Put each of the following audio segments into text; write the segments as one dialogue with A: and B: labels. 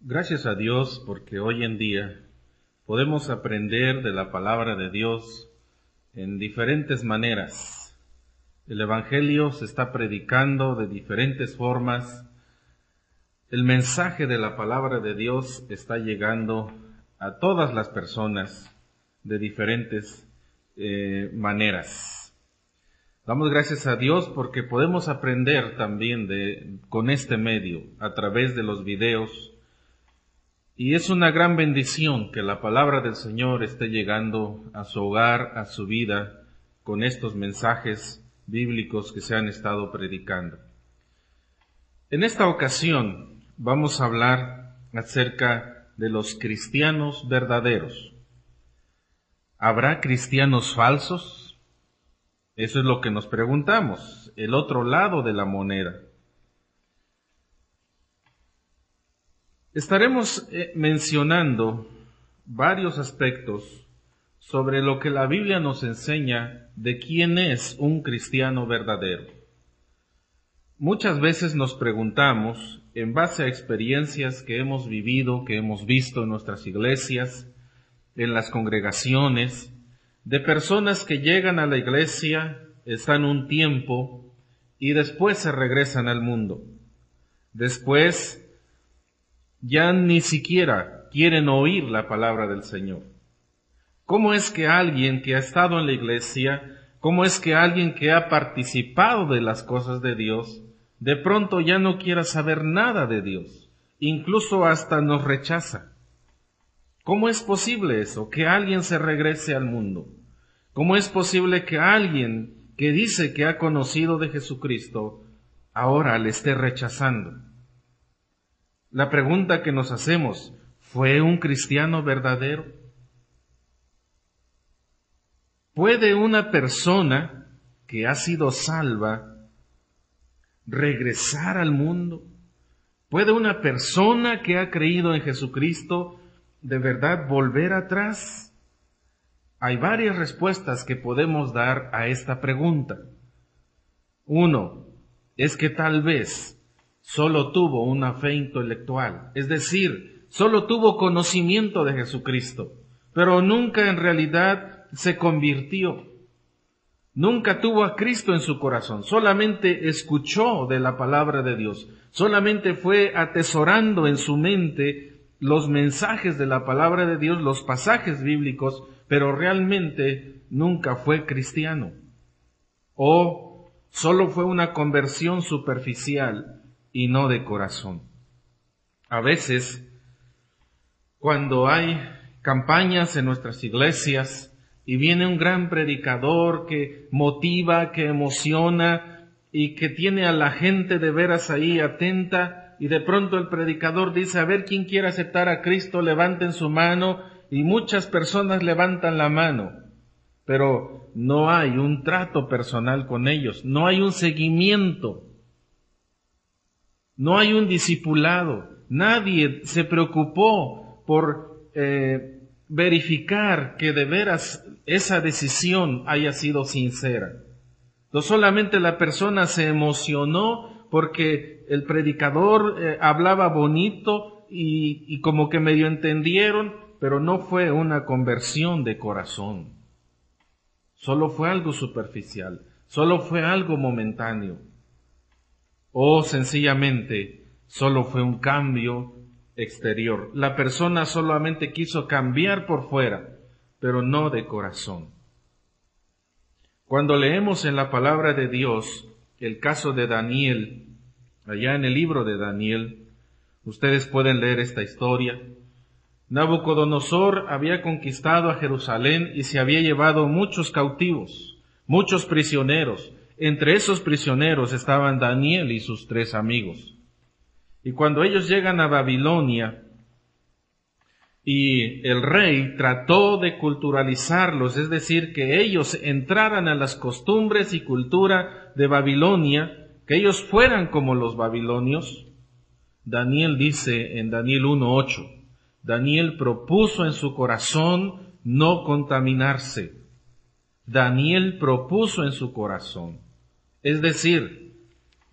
A: Gracias a Dios porque hoy en día podemos aprender de la palabra de Dios en diferentes maneras. El Evangelio se está predicando de diferentes formas. El mensaje de la palabra de Dios está llegando a todas las personas de diferentes maneras. Damos gracias a Dios porque podemos aprender también con este medio, a través de los videos. Y es una gran bendición que la palabra del Señor esté llegando a su hogar, a su vida, con estos mensajes bíblicos que se han estado predicando. En esta ocasión vamos a hablar acerca de los cristianos verdaderos. ¿Habrá cristianos falsos? Eso es lo que nos preguntamos, el otro lado de la moneda. Estaremos mencionando varios aspectos sobre lo que la Biblia nos enseña de quién es un cristiano verdadero. Muchas veces nos preguntamos, en base a experiencias que hemos vivido, que hemos visto en nuestras iglesias, en las congregaciones, de personas que llegan a la iglesia, están un tiempo y después se regresan al mundo. Después ya ni siquiera quieren oír la palabra del Señor. ¿Cómo es que alguien que ha estado en la iglesia, cómo es que alguien que ha participado de las cosas de Dios, de pronto ya no quiera saber nada de Dios? Incluso hasta nos rechaza. ¿Cómo es posible eso? Que alguien se regrese al mundo. ¿Cómo es posible que alguien que dice que ha conocido de Jesucristo ahora le esté rechazando? La pregunta que nos hacemos, ¿fue un cristiano verdadero? ¿Puede una persona que ha sido salva regresar al mundo? ¿Puede una persona que ha creído en Jesucristo de verdad volver atrás? Hay varias respuestas que podemos dar a esta pregunta. Uno, es que tal vez solo tuvo una fe intelectual, es decir, solo tuvo conocimiento de Jesucristo, pero nunca en realidad se convirtió. Nunca tuvo a Cristo en su corazón, solamente escuchó de la palabra de Dios, solamente fue atesorando en su mente los mensajes de la palabra de Dios, los pasajes bíblicos, pero realmente nunca fue cristiano. O solo fue una conversión superficial y no de corazón. A veces, cuando hay campañas en nuestras iglesias y viene un gran predicador que motiva, que emociona y que tiene a la gente de veras ahí atenta, y de pronto el predicador dice, a ver, ¿quién quiere aceptar a Cristo? Levanten su mano, y muchas personas levantan la mano, pero no hay un trato personal con ellos, no hay un seguimiento. No hay un discipulado. Nadie se preocupó por verificar que de veras esa decisión haya sido sincera. No solamente la persona se emocionó porque el predicador hablaba bonito y como que medio entendieron, pero no fue una conversión de corazón. Solo fue algo superficial, solo fue algo momentáneo. O sencillamente solo fue un cambio exterior. La persona solamente quiso cambiar por fuera, pero no de corazón. Cuando leemos en la palabra de Dios el caso de Daniel, allá en el libro de Daniel, ustedes pueden leer esta historia. Nabucodonosor había conquistado a Jerusalén y se había llevado muchos cautivos, muchos prisioneros. Entre esos prisioneros estaban Daniel y sus 3 amigos. Y cuando ellos llegan a Babilonia, y el rey trató de culturalizarlos, es decir, que ellos entraran a las costumbres y cultura de Babilonia, que ellos fueran como los babilonios, Daniel dice en Daniel 1:8, Daniel propuso en su corazón no contaminarse. Daniel propuso en su corazón. Es decir,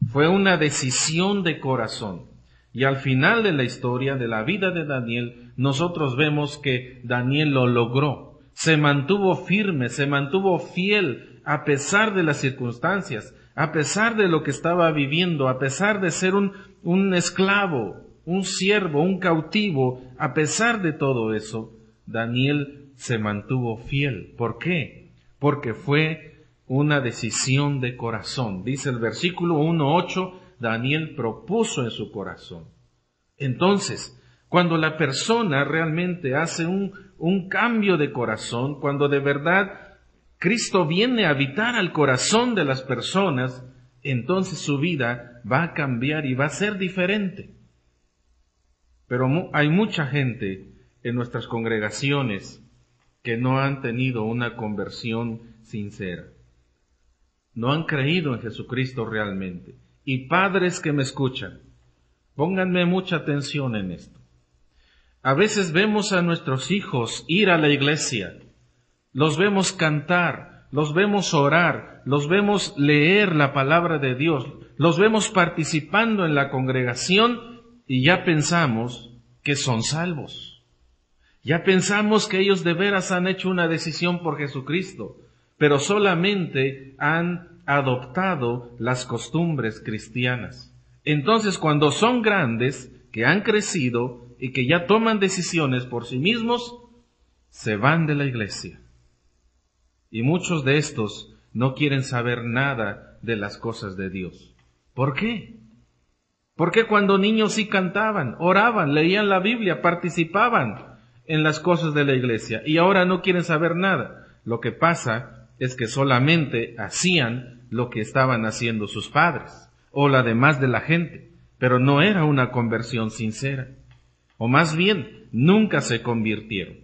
A: fue una decisión de corazón. Y al final de la historia, de la vida de Daniel, nosotros vemos que Daniel lo logró. Se mantuvo firme, se mantuvo fiel a pesar de las circunstancias, a pesar de lo que estaba viviendo, a pesar de ser un esclavo, un siervo, un cautivo. A pesar de todo eso, Daniel se mantuvo fiel. ¿Por qué? Porque fue una decisión de corazón. Dice el versículo 1:8, Daniel propuso en su corazón. Entonces, cuando la persona realmente hace un cambio de corazón, cuando de verdad Cristo viene a habitar al corazón de las personas, entonces su vida va a cambiar y va a ser diferente. Pero hay mucha gente en nuestras congregaciones que no han tenido una conversión sincera. No han creído en Jesucristo realmente. Y padres que me escuchan, pónganme mucha atención en esto. A veces vemos a nuestros hijos ir a la iglesia, los vemos cantar, los vemos orar, los vemos leer la palabra de Dios, los vemos participando en la congregación y ya pensamos que son salvos. Ya pensamos que ellos de veras han hecho una decisión por Jesucristo, pero solamente han adoptado las costumbres cristianas. Entonces, cuando son grandes, que han crecido y que ya toman decisiones por sí mismos, se van de la iglesia. Y muchos de estos no quieren saber nada de las cosas de Dios. ¿Por qué? Porque cuando niños sí cantaban, oraban, leían la Biblia, participaban en las cosas de la iglesia, y ahora no quieren saber nada. Lo que pasa es que solamente hacían lo que estaban haciendo sus padres o la demás de la gente, pero no era una conversión sincera. O más bien, nunca se convirtieron,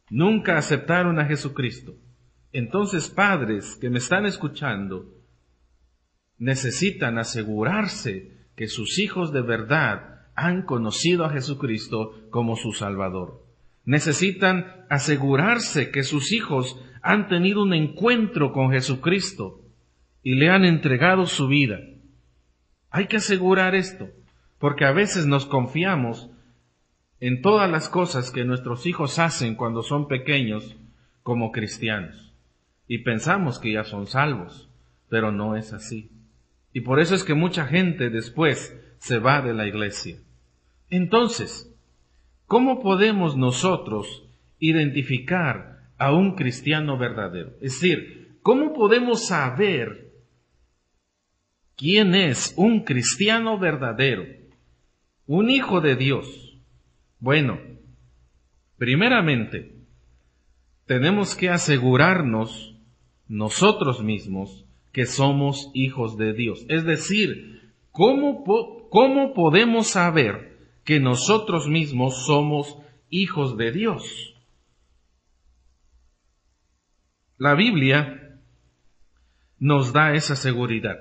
A: nunca aceptaron a Jesucristo. Entonces, padres que me están escuchando, necesitan asegurarse que sus hijos de verdad han conocido a Jesucristo como su Salvador. Necesitan asegurarse que sus hijos han tenido un encuentro con Jesucristo y le han entregado su vida. Hay que asegurar esto, porque a veces nos confiamos en todas las cosas que nuestros hijos hacen cuando son pequeños como cristianos, y pensamos que ya son salvos, pero no es así. Y por eso es que mucha gente después se va de la iglesia. Entonces, ¿cómo podemos nosotros identificar a un cristiano verdadero? Es decir, ¿cómo podemos saber quién es un cristiano verdadero, un hijo de Dios? Bueno, primeramente, tenemos que asegurarnos nosotros mismos que somos hijos de Dios. Es decir, ¿cómo podemos saber que nosotros mismos somos hijos de Dios? La Biblia nos da esa seguridad.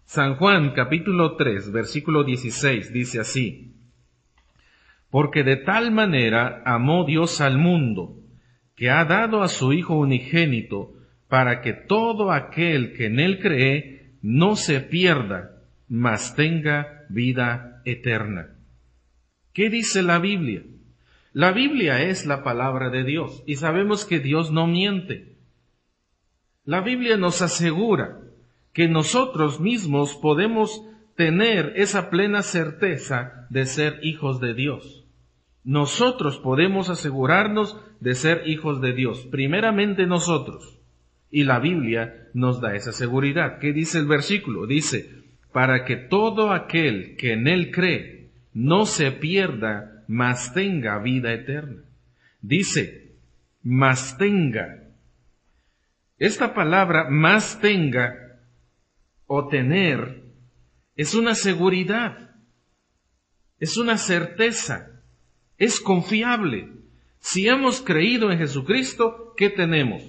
A: San Juan capítulo 3, versículo 16 dice así: porque de tal manera amó Dios al mundo, que ha dado a su Hijo unigénito, para que todo aquel que en él cree no se pierda, mas tenga vida eterna. ¿Qué dice la Biblia? La Biblia es la palabra de Dios, y sabemos que Dios no miente. La Biblia nos asegura que nosotros mismos podemos tener esa plena certeza de ser hijos de Dios. Nosotros podemos asegurarnos de ser hijos de Dios, primeramente nosotros. Y la Biblia nos da esa seguridad. ¿Qué dice el versículo? Dice, para que todo aquel que en él cree no se pierda, mas tenga vida eterna. Dice, mas tenga. Esta palabra, mas tenga, o tener, es una seguridad, es una certeza, es confiable. Si hemos creído en Jesucristo, ¿qué tenemos?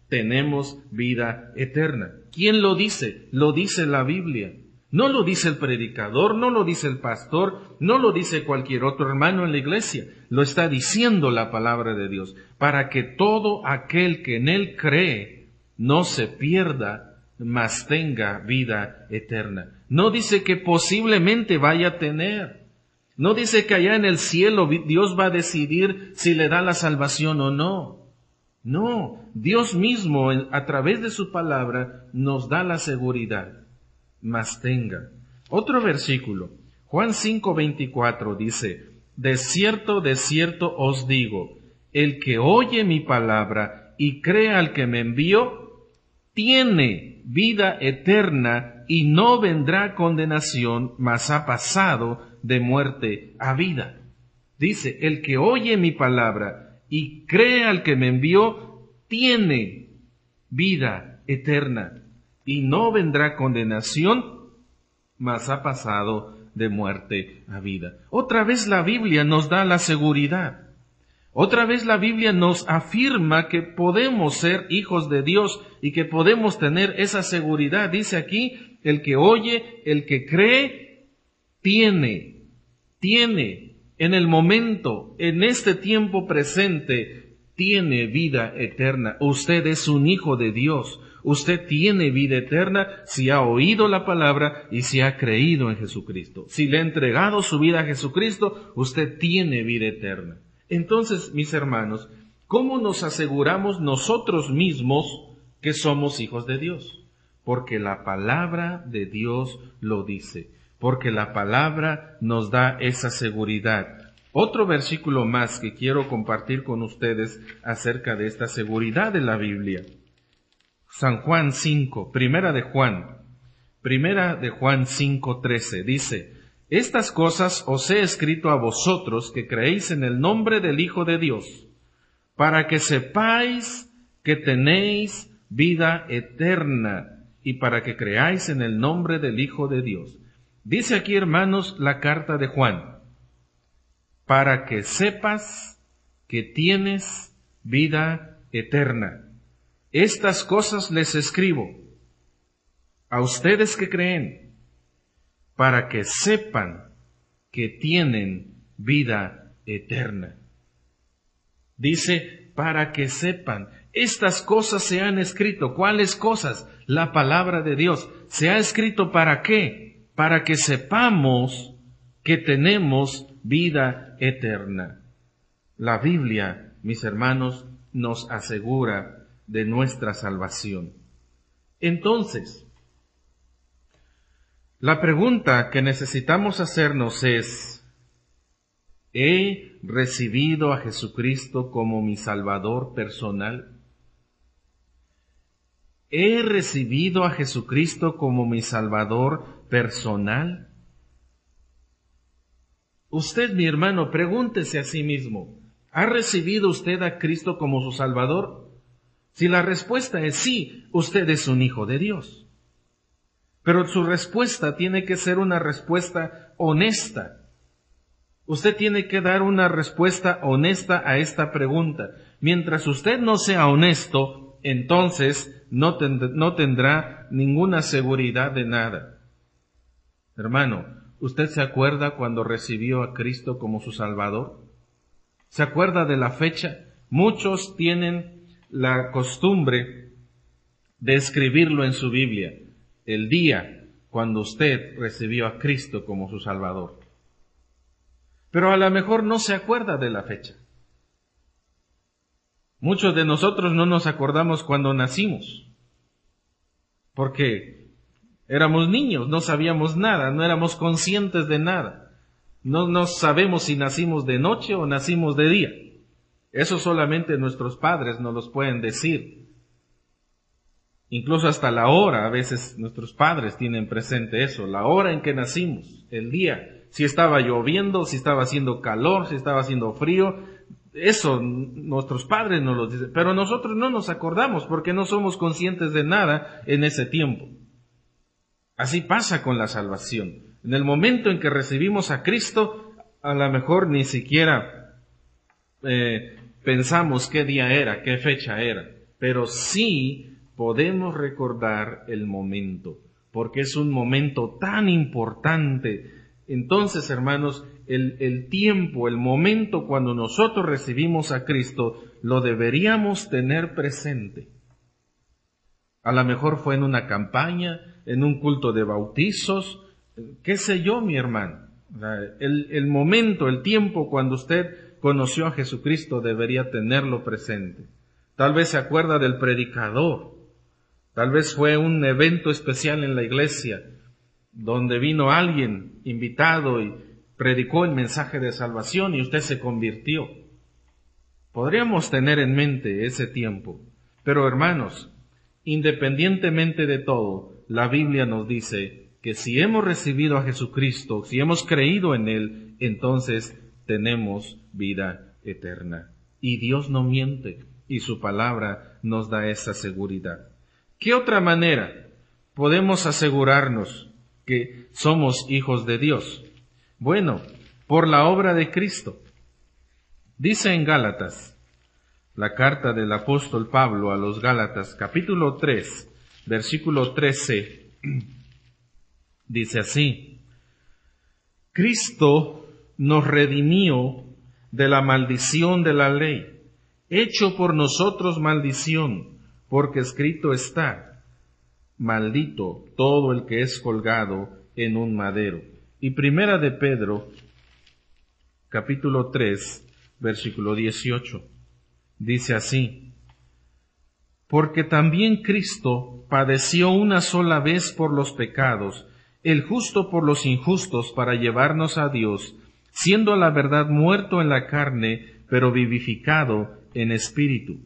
A: Tenemos vida eterna. ¿Quién lo dice? Lo dice la Biblia. No lo dice el predicador, no lo dice el pastor, no lo dice cualquier otro hermano en la iglesia. Lo está diciendo la palabra de Dios. Para que todo aquel que en él cree no se pierda, mas tenga vida eterna. No dice que posiblemente vaya a tener. No dice que allá en el cielo Dios va a decidir si le da la salvación o no. No, Dios mismo a través de su palabra nos da la seguridad. Mas tenga. Otro versículo, Juan 5:24 dice, de cierto os digo, el que oye mi palabra y cree al que me envió, tiene vida eterna y no vendrá condenación, mas ha pasado de muerte a vida. Dice, el que oye mi palabra y cree al que me envió, tiene vida eterna y no vendrá condenación, mas ha pasado de muerte a vida. Otra vez la Biblia nos da la seguridad. Otra vez la Biblia nos afirma que podemos ser hijos de Dios y que podemos tener esa seguridad. Dice aquí, el que oye, el que cree, tiene en el momento, en este tiempo presente, tiene vida eterna. Usted es un hijo de Dios. Usted tiene vida eterna si ha oído la palabra y si ha creído en Jesucristo. Si le ha entregado su vida a Jesucristo, usted tiene vida eterna. Entonces, mis hermanos, ¿cómo nos aseguramos nosotros mismos que somos hijos de Dios? Porque la palabra de Dios lo dice. Porque la palabra nos da esa seguridad. Otro versículo más que quiero compartir con ustedes acerca de esta seguridad de la Biblia. San Juan 5, Primera de Juan 5:13, dice, estas cosas os he escrito a vosotros que creéis en el nombre del Hijo de Dios, para que sepáis que tenéis vida eterna y para que creáis en el nombre del Hijo de Dios. Dice aquí, hermanos, la carta de Juan, para que sepas que tienes vida eterna. Estas cosas les escribo a ustedes que creen, para que sepan que tienen vida eterna. Dice, para que sepan, estas cosas se han escrito. ¿Cuáles cosas? La palabra de Dios. ¿Se ha escrito para qué? Para que sepamos que tenemos vida eterna. La Biblia, mis hermanos, nos asegura de nuestra salvación. Entonces, la pregunta que necesitamos hacernos es, ¿he recibido a Jesucristo como mi Salvador personal? ¿He recibido a Jesucristo como mi Salvador personal? Usted, mi hermano, pregúntese a sí mismo, ¿ha recibido usted a Cristo como su Salvador? Si la respuesta es sí, usted es un hijo de Dios. Pero su respuesta tiene que ser una respuesta honesta. Usted tiene que dar una respuesta honesta a esta pregunta. Mientras usted no sea honesto, entonces no tendrá ninguna seguridad de nada. Hermano, ¿usted se acuerda cuando recibió a Cristo como su Salvador? ¿Se acuerda de la fecha? Muchos tienen la costumbre de escribirlo en su Biblia, el día cuando usted recibió a Cristo como su Salvador. Pero a lo mejor no se acuerda de la fecha. Muchos de nosotros no nos acordamos cuando nacimos, porque éramos niños, no sabíamos nada, no éramos conscientes de nada. No sabemos si nacimos de noche o nacimos de día. Eso solamente nuestros padres nos los pueden decir. Incluso hasta la hora, a veces nuestros padres tienen presente eso, la hora en que nacimos, el día, si estaba lloviendo, si estaba haciendo calor, si estaba haciendo frío, eso nuestros padres nos lo dicen, pero nosotros no nos acordamos porque no somos conscientes de nada en ese tiempo. Así pasa con la salvación. En el momento en que recibimos a Cristo, a lo mejor ni siquiera pensamos qué día era, qué fecha era, pero sí podemos recordar el momento, porque es un momento tan importante. Entonces, hermanos, el tiempo, el momento cuando nosotros recibimos a Cristo, lo deberíamos tener presente. A lo mejor fue en una campaña, en un culto de bautizos, qué sé yo, mi hermano. El momento, el tiempo cuando usted conoció a Jesucristo debería tenerlo presente. Tal vez se acuerda del predicador. Tal vez fue un evento especial en la iglesia donde vino alguien invitado y predicó el mensaje de salvación y usted se convirtió. Podríamos tener en mente ese tiempo. Pero hermanos, independientemente de todo, la Biblia nos dice que si hemos recibido a Jesucristo, si hemos creído en Él, entonces tenemos vida eterna. Y Dios no miente, y su palabra nos da esa seguridad. ¿Qué otra manera podemos asegurarnos que somos hijos de Dios? Bueno, por la obra de Cristo. Dice en Gálatas, la carta del apóstol Pablo a los Gálatas, capítulo 3, versículo 13, dice así: Cristo nos redimió de la maldición de la ley, hecho por nosotros maldición, porque escrito está: maldito todo el que es colgado en un madero. Y primera de Pedro, capítulo 3, versículo 18, dice así: porque también Cristo padeció una sola vez por los pecados, el justo por los injustos, para llevarnos a Dios, siendo a la verdad muerto en la carne, pero vivificado en espíritu.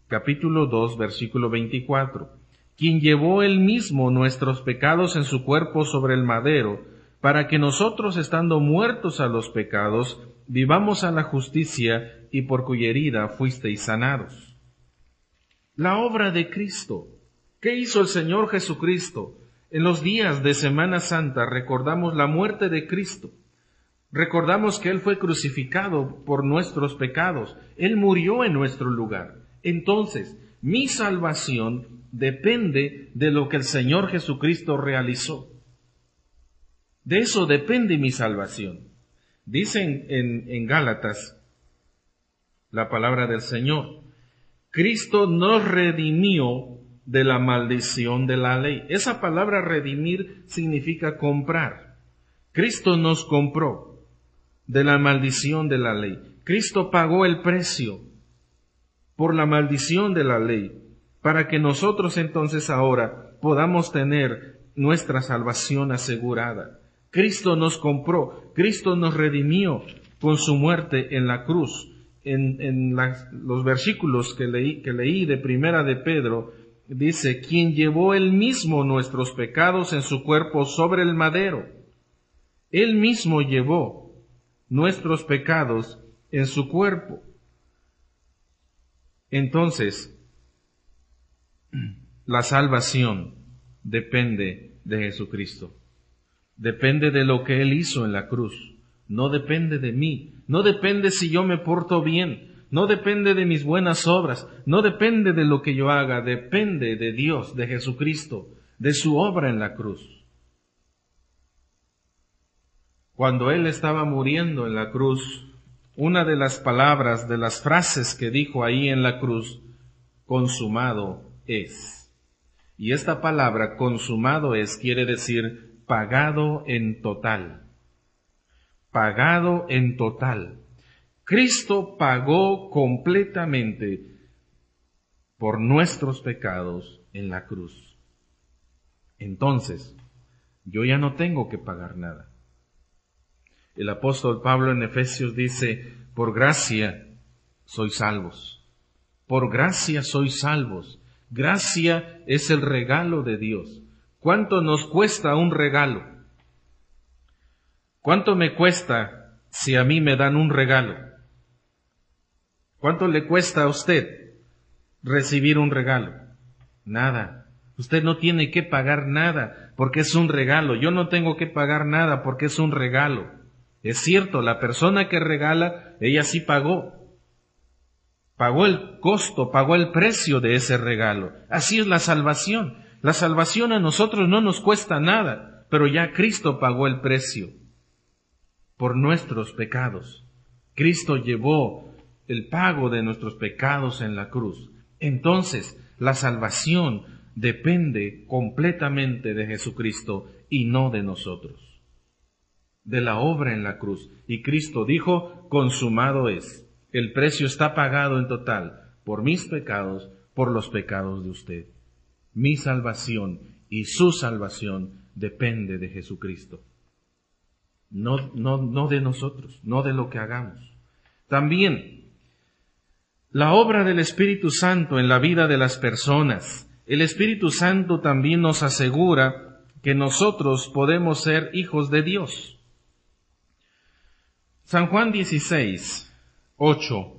A: Capítulo 2, versículo 24. Quien llevó él mismo nuestros pecados en su cuerpo sobre el madero, para que nosotros, estando muertos a los pecados, vivamos a la justicia, y por cuya herida fuisteis sanados. La obra de Cristo. ¿Qué hizo el Señor Jesucristo? En los días de Semana Santa recordamos la muerte de Cristo. Recordamos que Él fue crucificado por nuestros pecados. Él murió en nuestro lugar. Entonces, mi salvación depende de lo que el Señor Jesucristo realizó. De eso depende mi salvación. Dice en Gálatas la palabra del Señor: Cristo nos redimió de la maldición de la ley. Esa palabra redimir significa comprar. Cristo nos compró de la maldición de la ley. Cristo pagó el precio por la maldición de la ley, para que nosotros entonces ahora podamos tener nuestra salvación asegurada. Cristo nos compró, Cristo nos redimió con su muerte en la cruz. En los versículos que leí de primera de Pedro, dice: quien llevó él mismo nuestros pecados en su cuerpo sobre el madero. Él mismo llevó nuestros pecados en su cuerpo. Entonces, la salvación depende de Jesucristo. Depende de lo que Él hizo en la cruz. No depende de mí. No depende si yo me porto bien. No depende de mis buenas obras. No depende de lo que yo haga. Depende de Dios, de Jesucristo, de su obra en la cruz. Cuando Él estaba muriendo en la cruz, una de las palabras, de las frases que dijo ahí en la cruz: consumado es. Y esta palabra, consumado es, quiere decir pagado en total. Pagado en total. Cristo pagó completamente por nuestros pecados en la cruz. Entonces, yo ya no tengo que pagar nada. El apóstol Pablo en Efesios dice: por gracia sois salvos. Por gracia sois salvos. Gracia es el regalo de Dios. ¿Cuánto nos cuesta un regalo? ¿Cuánto me cuesta si a mí me dan un regalo? ¿Cuánto le cuesta a usted recibir un regalo? Nada. Usted no tiene que pagar nada porque es un regalo. Yo no tengo que pagar nada porque es un regalo. Es cierto, la persona que regala, ella sí pagó. Pagó el costo, pagó el precio de ese regalo. Así es la salvación. La salvación a nosotros no nos cuesta nada, pero ya Cristo pagó el precio por nuestros pecados. Cristo llevó el pago de nuestros pecados en la cruz. Entonces, la salvación depende completamente de Jesucristo y no de nosotros. de la obra en la cruz. Y Cristo dijo, consumado es. El precio está pagado en total por mis pecados, por los pecados de usted. Mi salvación y su salvación depende de Jesucristo. No de nosotros, no de lo que hagamos. También, la obra del Espíritu Santo en la vida de las personas. El Espíritu Santo también nos asegura que nosotros podemos ser hijos de Dios. San Juan 16:8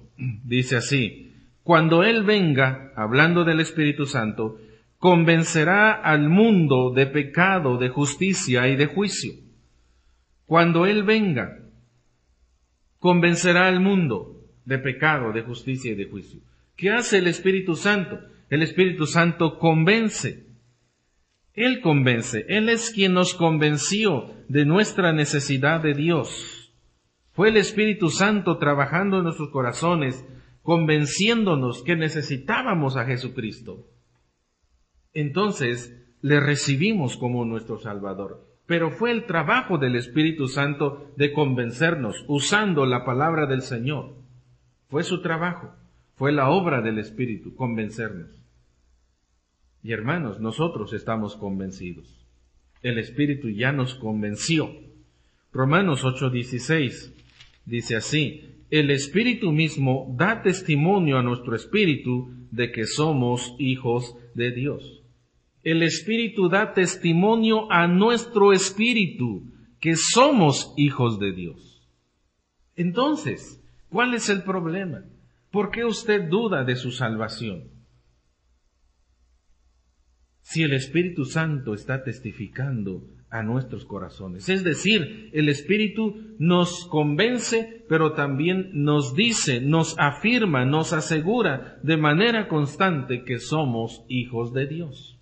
A: dice así: cuando Él venga, hablando del Espíritu Santo, convencerá al mundo de pecado, de justicia y de juicio. Cuando Él venga, convencerá al mundo de pecado, de justicia y de juicio. ¿Qué hace el Espíritu Santo? El Espíritu Santo convence. Él convence. Él es quien nos convenció de nuestra necesidad de Dios. Fue el Espíritu Santo trabajando en nuestros corazones, convenciéndonos que necesitábamos a Jesucristo. Entonces, le recibimos como nuestro Salvador. Pero fue el trabajo del Espíritu Santo de convencernos, usando la palabra del Señor. Fue su trabajo, fue la obra del Espíritu, convencernos. Y hermanos, nosotros estamos convencidos. El Espíritu ya nos convenció. Romanos 8:16 dice así: el Espíritu mismo da testimonio a nuestro espíritu de que somos hijos de Dios. El Espíritu da testimonio a nuestro espíritu que somos hijos de Dios. Entonces, ¿cuál es el problema? ¿Por qué usted duda de su salvación? Si el Espíritu Santo está testificando a nuestros corazones. Es decir, el Espíritu nos convence, pero también nos dice, nos afirma, nos asegura de manera constante que somos hijos de Dios.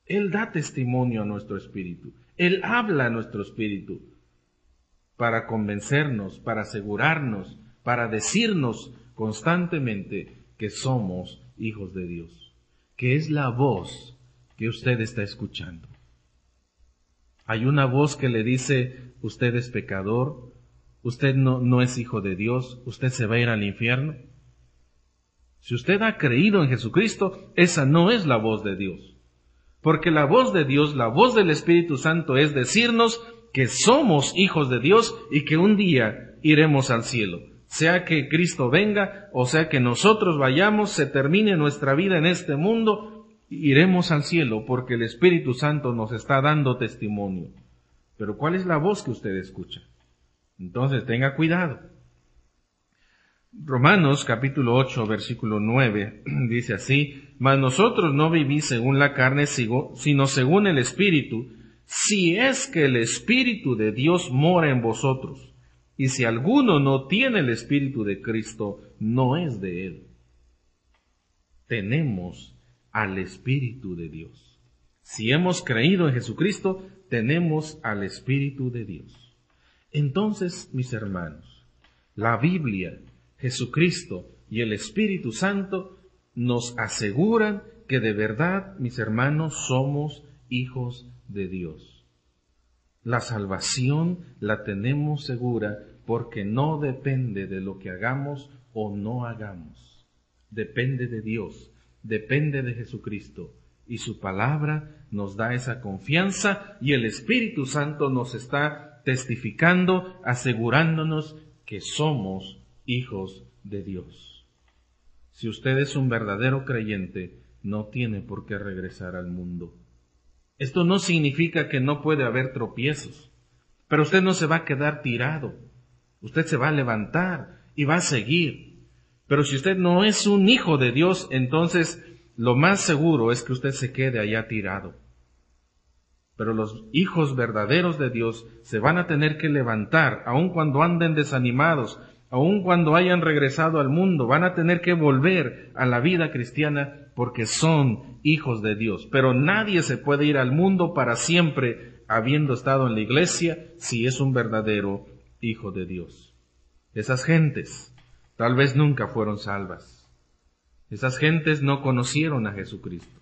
A: Él da testimonio a nuestro espíritu. Él habla a nuestro espíritu para convencernos, para asegurarnos, para decirnos constantemente que somos hijos de Dios, que es la voz que usted está escuchando. Hay una voz que le dice, usted es pecador, usted no es hijo de Dios, usted se va a ir al infierno. Si usted ha creído en Jesucristo, esa no es la voz de Dios. Porque la voz de Dios, la voz del Espíritu Santo es decirnos que somos hijos de Dios y que un día iremos al cielo. Sea que Cristo venga o sea que nosotros vayamos, se termine nuestra vida en este mundo, iremos al cielo porque el Espíritu Santo nos está dando testimonio. Pero ¿cuál es la voz que usted escucha? Entonces tenga cuidado. Romanos capítulo 8, versículo 9, dice así: mas nosotros no vivís según la carne, sino según el Espíritu, si es que el Espíritu de Dios mora en vosotros. Y si alguno no tiene el Espíritu de Cristo, no es de él. Tenemos al Espíritu de Dios. Si hemos creído en Jesucristo, tenemos al Espíritu de Dios. Entonces, mis hermanos, la Biblia, Jesucristo y el Espíritu Santo nos aseguran que de verdad, mis hermanos, somos hijos de Dios. La salvación la tenemos segura porque no depende de lo que hagamos o no hagamos. Depende de Dios, depende de Jesucristo. Y su palabra nos da esa confianza y el Espíritu Santo nos está testificando, asegurándonos que somos hijos de Dios. Si usted es un verdadero creyente, no tiene por qué regresar al mundo. Esto no significa que no puede haber tropiezos, pero usted no se va a quedar tirado. Usted se va a levantar y va a seguir. Pero si usted no es un hijo de Dios, entonces lo más seguro es que usted se quede allá tirado. Pero los hijos verdaderos de Dios se van a tener que levantar, aun cuando anden desanimados, aun cuando hayan regresado al mundo, van a tener que volver a la vida cristiana porque son hijos de Dios. Pero nadie se puede ir al mundo para siempre habiendo estado en la iglesia si es un verdadero hijo de Dios. Esas gentes tal vez nunca fueron salvas. Esas gentes no conocieron a Jesucristo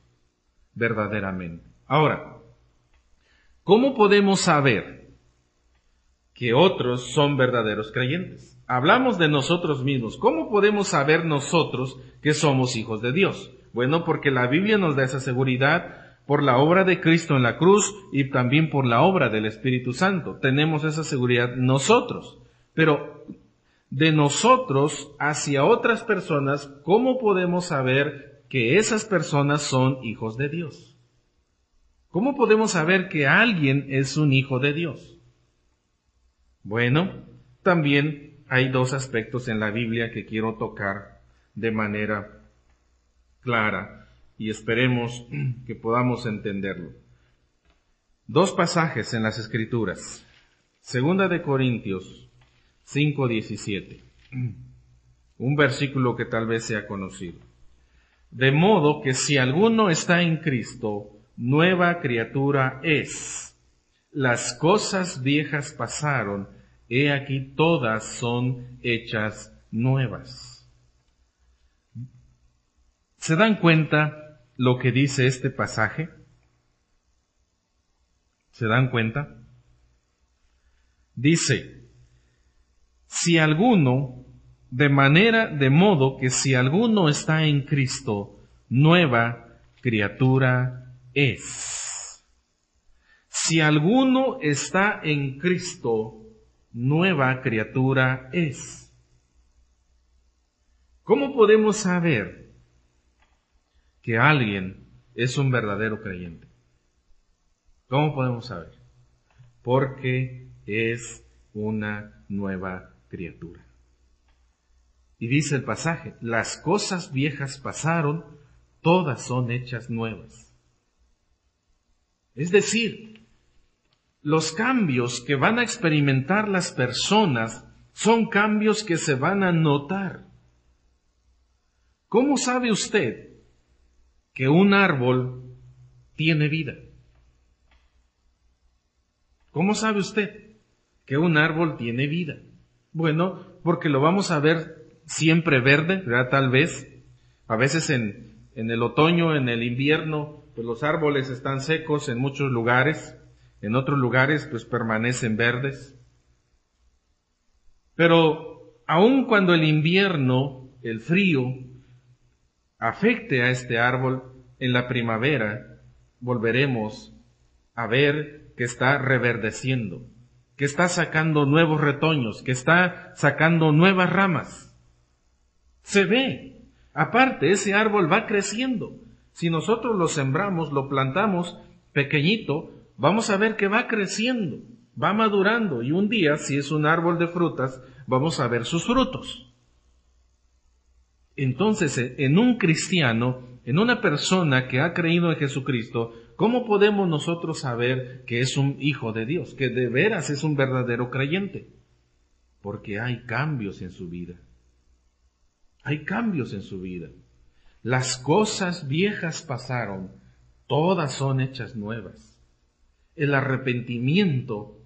A: verdaderamente. Ahora, ¿cómo podemos saber que otros son verdaderos creyentes. Hablamos de nosotros mismos. ¿Cómo podemos saber nosotros que somos hijos de Dios? Bueno, porque la Biblia nos da esa seguridad por la obra de Cristo en la cruz y también por la obra del Espíritu Santo. Tenemos esa seguridad nosotros. Pero de nosotros hacia otras personas, ¿cómo podemos saber que esas personas son hijos de Dios? ¿Cómo podemos saber que alguien es un hijo de Dios? Bueno, también hay dos aspectos en la Biblia que quiero tocar de manera clara y esperemos que podamos entenderlo. Dos pasajes en las Escrituras. Segunda de Corintios 5:17. Un versículo que tal vez sea conocido. De modo que si alguno está en Cristo, nueva criatura es. Las cosas viejas pasaron, he aquí todas son hechas nuevas. ¿Se dan cuenta lo que dice este pasaje? ¿Se dan cuenta? Dice, si alguno, de modo que si alguno está en Cristo, nueva criatura es. Si alguno está en Cristo, nueva criatura es. ¿Cómo podemos saber que alguien es un verdadero creyente? ¿Cómo podemos saber? Porque es una nueva criatura. Y dice el pasaje, las cosas viejas pasaron, todas son hechas nuevas. Es decir, los cambios que van a experimentar las personas son cambios que se van a notar. ¿Cómo sabe usted que un árbol tiene vida? ¿Cómo sabe usted que un árbol tiene vida? Bueno, porque lo vamos a ver siempre verde, ¿verdad? Tal vez. A veces en el otoño, en el invierno, pues los árboles están secos en muchos lugares. En otros lugares, pues permanecen verdes. Pero aun cuando el invierno, el frío, afecte a este árbol, en la primavera volveremos a ver que está reverdeciendo, que está sacando nuevos retoños, que está sacando nuevas ramas. Se ve. Aparte, ese árbol va creciendo. Si nosotros lo sembramos, lo plantamos pequeñito, vamos a ver que va creciendo, va madurando, y un día, si es un árbol de frutas, vamos a ver sus frutos. Entonces, en un cristiano, en una persona que ha creído en Jesucristo, ¿cómo podemos nosotros saber que es un hijo de Dios, que de veras es un verdadero creyente? Porque hay cambios en su vida. Hay cambios en su vida. Las cosas viejas pasaron, todas son hechas nuevas. El arrepentimiento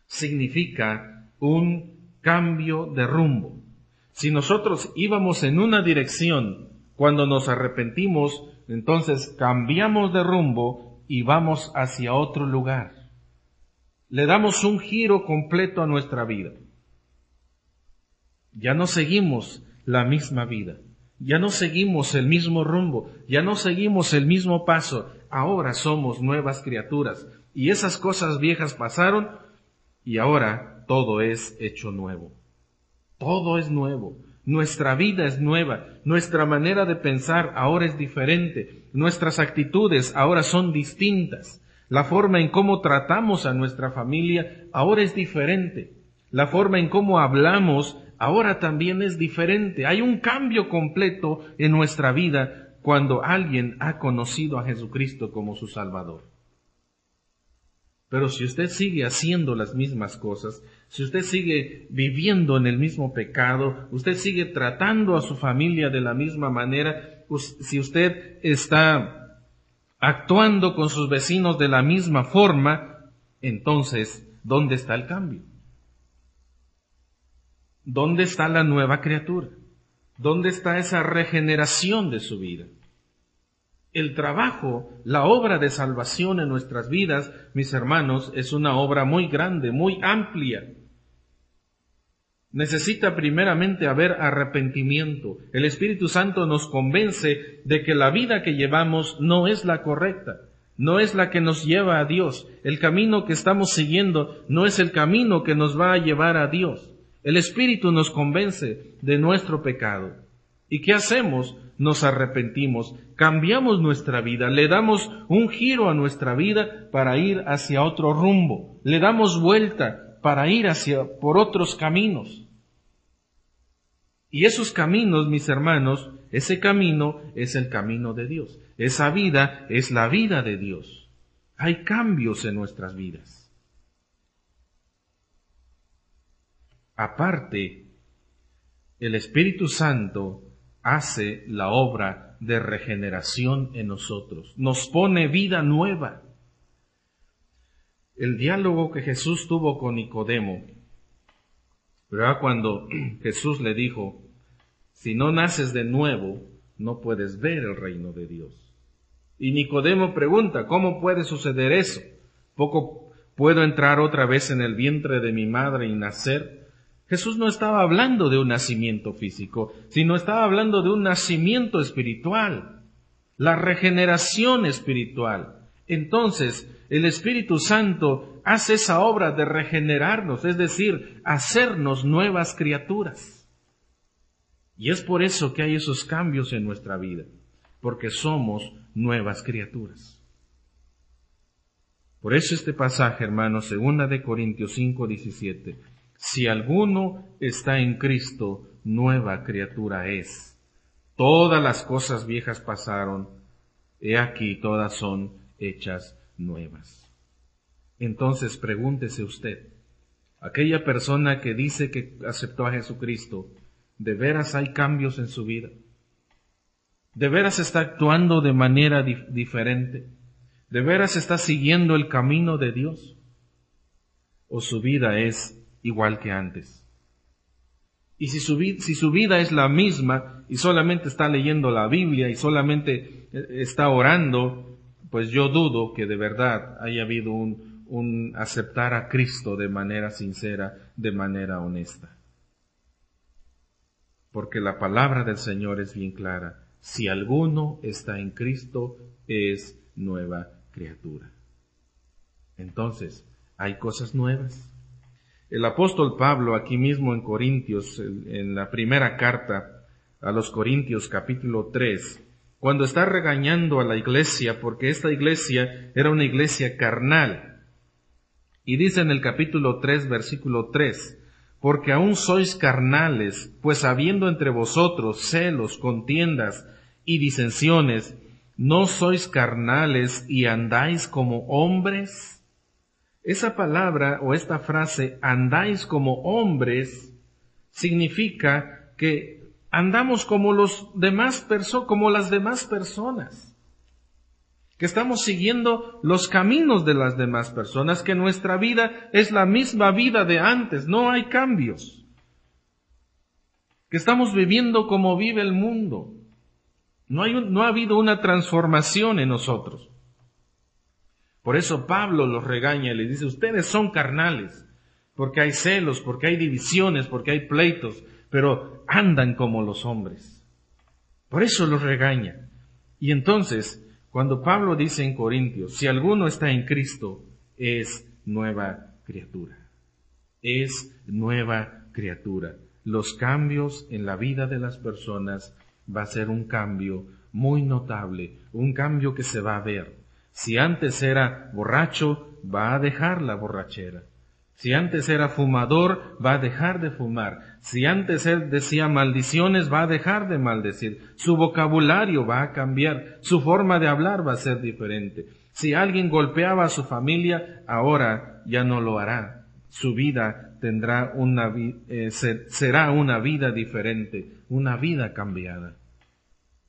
A: significa un cambio de rumbo. Si nosotros íbamos en una dirección, cuando nos arrepentimos, entonces cambiamos de rumbo y vamos hacia otro lugar. Le damos un giro completo a nuestra vida. Ya no seguimos la misma vida, ya no seguimos el mismo rumbo, ya no seguimos el mismo paso. Ahora somos nuevas criaturas y esas cosas viejas pasaron y ahora todo es hecho nuevo. Todo es nuevo. Nuestra vida es nueva. Nuestra manera de pensar ahora es diferente. Nuestras actitudes ahora son distintas. La forma en cómo tratamos a nuestra familia ahora es diferente. La forma en cómo hablamos ahora también es diferente. Hay un cambio completo en nuestra vida cuando alguien ha conocido a Jesucristo como su Salvador. Pero si usted sigue haciendo las mismas cosas, si usted sigue viviendo en el mismo pecado, usted sigue tratando a su familia de la misma manera, si usted está actuando con sus vecinos de la misma forma, entonces, ¿dónde está el cambio? ¿Dónde está la nueva criatura? ¿Dónde está esa regeneración de su vida? El trabajo, la obra de salvación en nuestras vidas, mis hermanos, es una obra muy grande, muy amplia. Necesita primeramente haber arrepentimiento. El Espíritu Santo nos convence de que la vida que llevamos no es la correcta, no es la que nos lleva a Dios. El camino que estamos siguiendo no es el camino que nos va a llevar a Dios. El Espíritu nos convence de nuestro pecado. ¿Y qué hacemos? Nos arrepentimos, cambiamos nuestra vida, le damos un giro a nuestra vida para ir hacia otro rumbo, le damos vuelta para ir por otros caminos. Y esos caminos, mis hermanos, ese camino es el camino de Dios. Esa vida es la vida de Dios. Hay cambios en nuestras vidas. Aparte, el Espíritu Santo hace la obra de regeneración en nosotros, nos pone vida nueva. El diálogo que Jesús tuvo con Nicodemo, ¿verdad? Cuando Jesús le dijo, si no naces de nuevo, no puedes ver el reino de Dios. Y Nicodemo pregunta, ¿cómo puede suceder eso? ¿Poco puedo entrar otra vez en el vientre de mi madre y nacer? Jesús no estaba hablando de un nacimiento físico, sino estaba hablando de un nacimiento espiritual, la regeneración espiritual. Entonces, el Espíritu Santo hace esa obra de regenerarnos, es decir, hacernos nuevas criaturas. Y es por eso que hay esos cambios en nuestra vida, porque somos nuevas criaturas. Por eso este pasaje, hermanos, 2 de Corintios 5:17, si alguno está en Cristo, nueva criatura es. Todas las cosas viejas pasaron, he aquí todas son hechas nuevas. Entonces pregúntese usted, aquella persona que dice que aceptó a Jesucristo, ¿de veras hay cambios en su vida? ¿De veras está actuando de manera diferente? ¿De veras está siguiendo el camino de Dios? ¿O su vida es igual que antes? Y si su vida es la misma y solamente está leyendo la Biblia y solamente está orando, pues yo dudo que de verdad haya habido un aceptar a Cristo de manera sincera, de manera honesta. Porque la palabra del Señor es bien clara. Si alguno está en Cristo, es nueva criatura. Entonces, ¿hay cosas nuevas? El apóstol Pablo, aquí mismo en Corintios, en la primera carta a los Corintios, capítulo 3, cuando está regañando a la iglesia, porque esta iglesia era una iglesia carnal, y dice en el capítulo 3, versículo 3, porque aún sois carnales, pues habiendo entre vosotros celos, contiendas y disensiones, ¿no sois carnales y andáis como hombres? Esa palabra o esta frase, andáis como hombres, significa que andamos como las demás personas, que estamos siguiendo los caminos de las demás personas, que nuestra vida es la misma vida de antes, no hay cambios, que estamos viviendo como vive el mundo, no ha habido una transformación en nosotros. Por eso Pablo los regaña y les dice, ustedes son carnales, porque hay celos, porque hay divisiones, porque hay pleitos, pero andan como los hombres. Por eso los regaña. Y entonces, cuando Pablo dice en Corintios, si alguno está en Cristo, es nueva criatura. Es nueva criatura. Los cambios en la vida de las personas va a ser un cambio muy notable, un cambio que se va a ver. Si antes era borracho, va a dejar la borrachera. Si antes era fumador, va a dejar de fumar. Si antes él decía maldiciones, va a dejar de maldecir. Su vocabulario va a cambiar. Su forma de hablar va a ser diferente. Si alguien golpeaba a su familia, ahora ya no lo hará. Su vida será una vida diferente, una vida cambiada.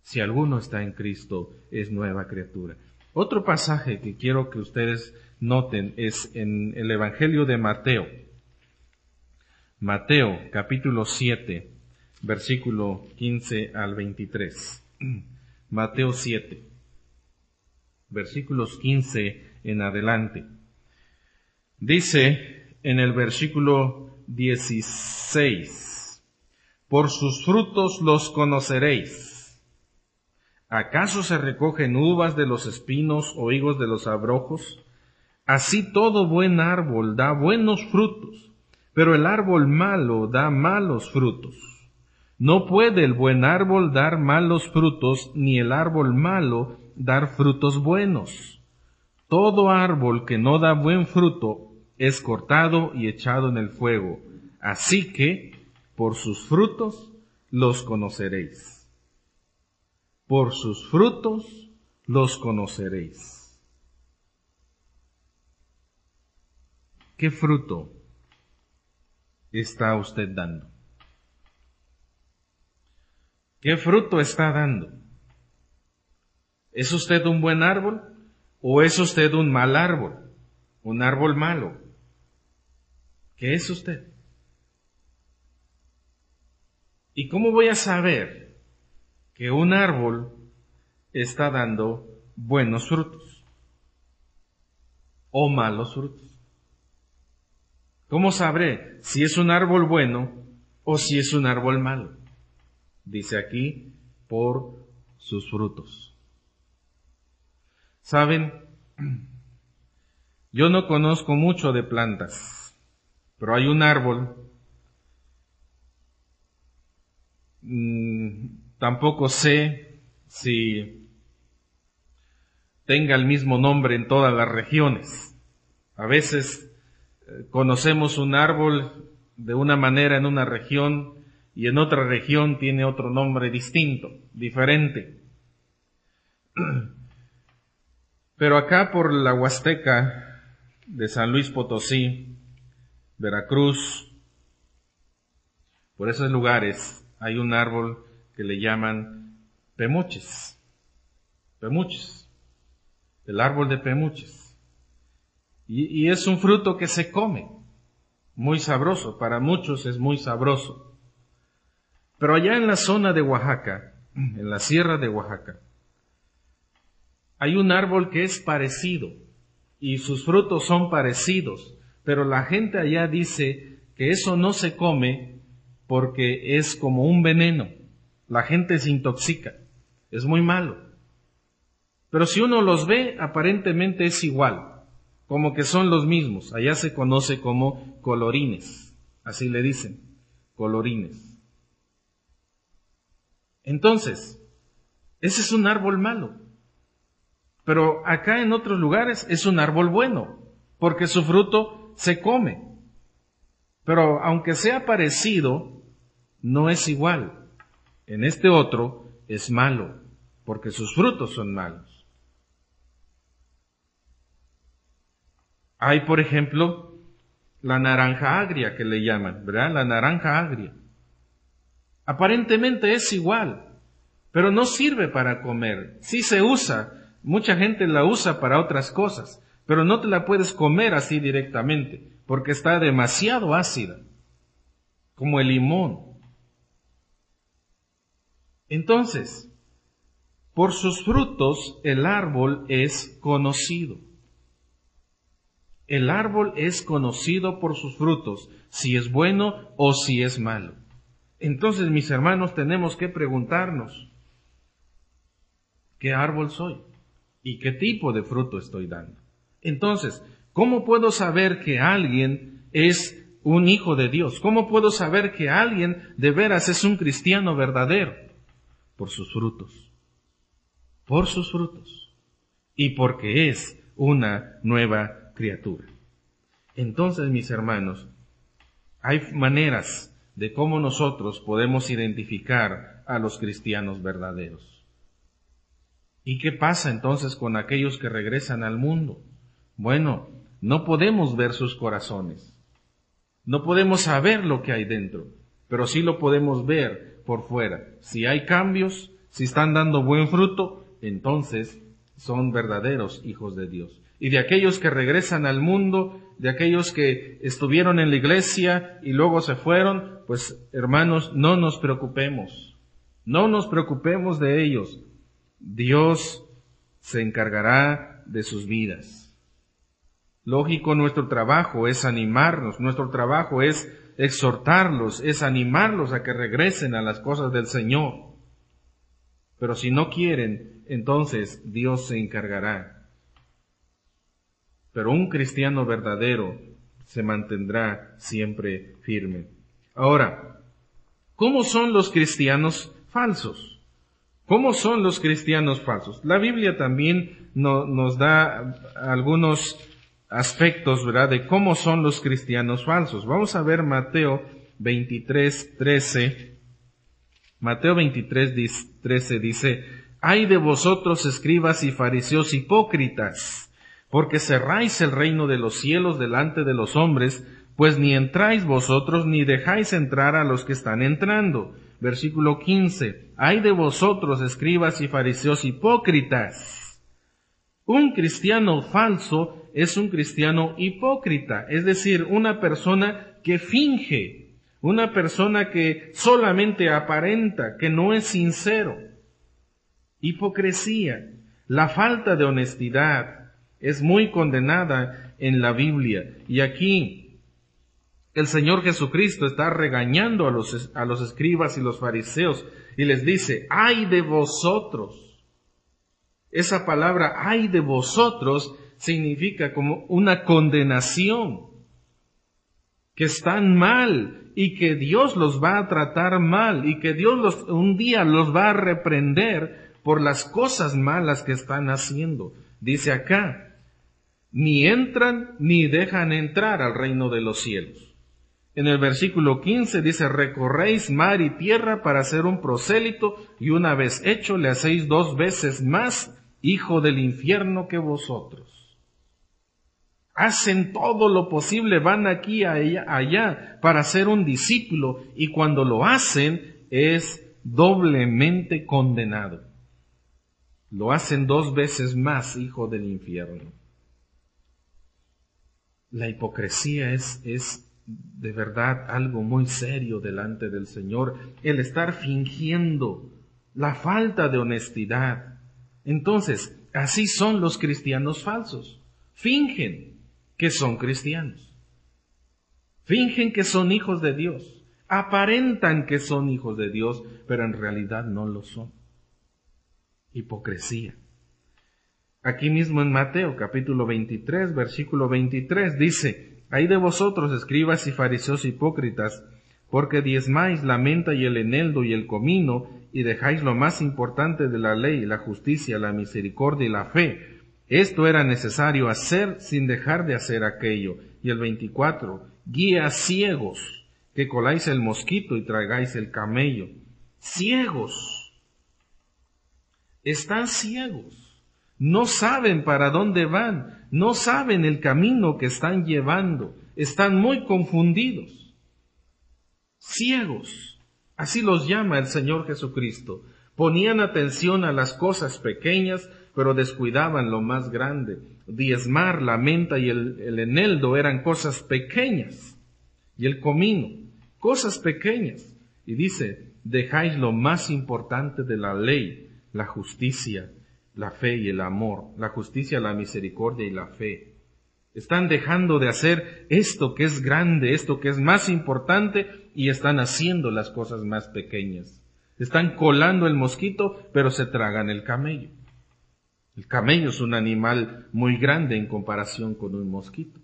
A: Si alguno está en Cristo, es nueva criatura. Otro pasaje que quiero que ustedes noten es en el Evangelio de Mateo. Mateo, capítulo 7, versículo 15 al 23. Mateo 7. versículos 15 en adelante. Dice en el versículo 16, por sus frutos los conoceréis. ¿Acaso se recogen uvas de los espinos o higos de los abrojos? Así todo buen árbol da buenos frutos, pero el árbol malo da malos frutos. No puede el buen árbol dar malos frutos, ni el árbol malo dar frutos buenos. Todo árbol que no da buen fruto es cortado y echado en el fuego. Así que, por sus frutos los conoceréis. Por sus frutos los conoceréis. ¿Qué fruto está usted dando? ¿Qué fruto está dando? ¿Es usted un buen árbol o es usted un mal árbol? Un árbol malo. ¿Qué es usted? ¿Y cómo voy a saber que un árbol está dando buenos frutos o malos frutos? ¿Cómo sabré si es un árbol bueno o si es un árbol malo? Dice aquí, por sus frutos. ¿Saben? Yo no conozco mucho de plantas, pero hay un árbol, tampoco sé si tenga el mismo nombre en todas las regiones. A veces conocemos un árbol de una manera en una región y en otra región tiene otro nombre distinto, diferente. Pero acá por la Huasteca de San Luis Potosí, Veracruz, por esos lugares hay un árbol que le llaman pemuches. Pemuches. El árbol de pemuches. Y es un fruto que se come. Muy sabroso. Para muchos es muy sabroso. Pero allá en la zona de Oaxaca, en la sierra de Oaxaca, hay un árbol que es parecido y sus frutos son parecidos, pero la gente allá dice que eso no se come porque es como un veneno. La gente se intoxica. Es muy malo. Pero si uno los ve, aparentemente es igual, como que son los mismos. Allá se conoce como colorines, así le dicen, colorines. Entonces, ese es un árbol malo. Pero acá en otros lugares es un árbol bueno, porque su fruto se come. Pero aunque sea parecido, no es igual. En este otro es malo, porque sus frutos son malos. Hay, por ejemplo, la naranja agria que le llaman, ¿verdad? La naranja agria. Aparentemente es igual, pero no sirve para comer. Sí se usa, mucha gente la usa para otras cosas, pero no te la puedes comer así directamente, porque está demasiado ácida, como el limón. Entonces, por sus frutos el árbol es conocido. El árbol es conocido por sus frutos, si es bueno o si es malo. Entonces, mis hermanos, tenemos que preguntarnos, ¿qué árbol soy? ¿Y qué tipo de fruto estoy dando? Entonces, ¿cómo puedo saber que alguien es un hijo de Dios? ¿Cómo puedo saber que alguien de veras es un cristiano verdadero? Por sus frutos. Por sus frutos. Y porque es una nueva criatura. Entonces, mis hermanos, hay maneras de cómo nosotros podemos identificar a los cristianos verdaderos. ¿Y qué pasa entonces con aquellos que regresan al mundo? Bueno, no podemos ver sus corazones. No podemos saber lo que hay dentro, pero sí lo podemos ver por fuera. Si hay cambios, si están dando buen fruto, entonces son verdaderos hijos de Dios. Y de aquellos que regresan al mundo, de aquellos que estuvieron en la iglesia y luego se fueron, pues hermanos, no nos preocupemos. No nos preocupemos de ellos. Dios se encargará de sus vidas. Lógico, nuestro trabajo es animarnos, nuestro trabajo es exhortarlos, es animarlos a que regresen a las cosas del Señor. Pero si no quieren, entonces Dios se encargará. Pero un cristiano verdadero se mantendrá siempre firme. Ahora, ¿cómo son los cristianos falsos? ¿Cómo son los cristianos falsos? La Biblia también nos da algunos aspectos, ¿verdad?, de cómo son los cristianos falsos. Vamos a ver Mateo 23:13. Mateo 23:13 dice: «Ay de vosotros, escribas y fariseos hipócritas, porque cerráis el reino de los cielos delante de los hombres, pues ni entráis vosotros ni dejáis entrar a los que están entrando». Versículo 15. «Ay de vosotros, escribas y fariseos hipócritas». Un cristiano falso es un cristiano hipócrita, es decir, una persona que finge, una persona que solamente aparenta, que no es sincero. Hipocresía, la falta de honestidad, es muy condenada en la Biblia. Y aquí el Señor Jesucristo está regañando a los escribas y los fariseos y les dice: «¡Ay de vosotros!». Esa palabra «ay de vosotros» significa como una condenación, que están mal y que Dios los va a tratar mal y que Dios un día los va a reprender por las cosas malas que están haciendo. Dice acá: ni entran ni dejan entrar al reino de los cielos. En el versículo 15 dice: recorréis mar y tierra para ser un prosélito, y una vez hecho le hacéis 2 veces más hijo del infierno que vosotros. Hacen todo lo posible, van aquí, allá, para ser un discípulo, y cuando lo hacen es doblemente condenado. Lo hacen 2 veces más hijo del infierno. La hipocresía es de verdad algo muy serio delante del Señor, el estar fingiendo, la falta de honestidad. Entonces, así son los cristianos falsos. Fingen que son cristianos. Fingen que son hijos de Dios. Aparentan que son hijos de Dios, pero en realidad no lo son. Hipocresía. Aquí mismo en Mateo capítulo 23, versículo 23 dice: «Ay de vosotros, escribas y fariseos hipócritas, porque diezmáis la menta y el eneldo y el comino, y dejáis lo más importante de la ley, la justicia, la misericordia y la fe. Esto era necesario hacer sin dejar de hacer aquello». Y el 24, «Guías ciegos, que coláis el mosquito y tragáis el camello». Ciegos. Están ciegos. No saben para dónde van, no saben el camino que están llevando, están muy confundidos. Ciegos, así los llama el Señor Jesucristo. Ponían atención a las cosas pequeñas, pero descuidaban lo más grande. Diezmar, la menta y el eneldo eran cosas pequeñas, y el comino, cosas pequeñas. Y dice: dejáis lo más importante de la ley, la justicia, la fe y el amor, la justicia, la misericordia y la fe. Están dejando de hacer esto que es grande, esto que es más importante, y están haciendo las cosas más pequeñas. Están colando el mosquito, pero se tragan el camello. El camello es un animal muy grande en comparación con un mosquito.